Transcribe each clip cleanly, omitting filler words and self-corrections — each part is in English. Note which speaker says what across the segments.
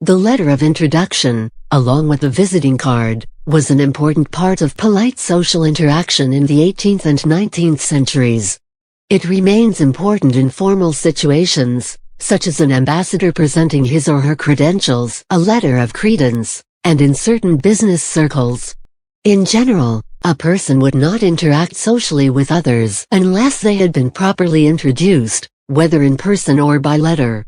Speaker 1: The letter of introduction, along with the visiting card, was an important part of polite social interaction in the 18th and 19th centuries. It remains important in formal situations, such as an ambassador presenting his or her credentials, a letter of credence, and in certain business circles. In general, a person would not interact socially with others unless they had been properly introduced, whether in person or by letter.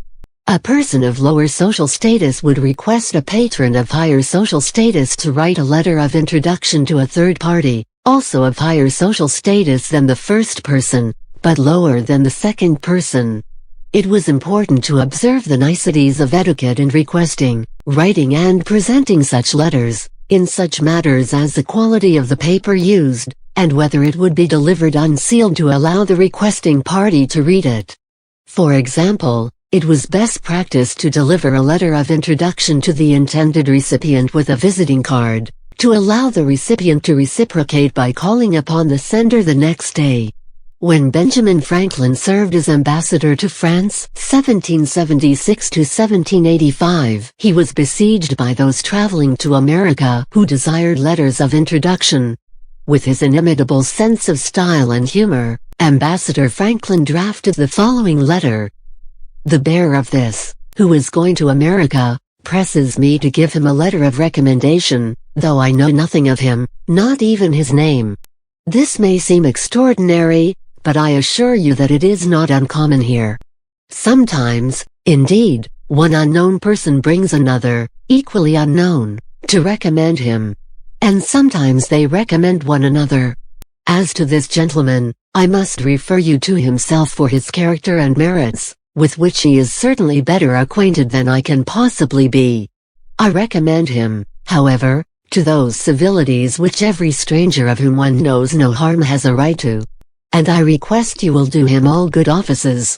Speaker 1: A person of lower social status would request a patron of higher social status to write a letter of introduction to a third party, also of higher social status than the first person, but lower than the second person. It was important to observe the niceties of etiquette in requesting, writing and presenting such letters, in such matters as the quality of the paper used, and whether it would be delivered unsealed to allow the requesting party to read it. For example, it was best practice to deliver a letter of introduction to the intended recipient with a visiting card, to allow the recipient to reciprocate by calling upon the sender the next day. When Benjamin Franklin served as ambassador to France, 1776 to 1785, he was besieged by those traveling to America who desired letters of introduction. With his inimitable sense of style and humor, Ambassador Franklin drafted the following letter. The bearer of this, who is going to America, presses me to give him a letter of recommendation, though I know nothing of him, not even his name. This may seem extraordinary, but I assure you that it is not uncommon here. Sometimes, indeed, one unknown person brings another, equally unknown, to recommend him. And sometimes they recommend one another. As to this gentleman, I must refer you to himself for his character and merits, with which he is certainly better acquainted than I can possibly be. I recommend him, however, to those civilities which every stranger of whom one knows no harm has a right to. And I request you will do him all good offices,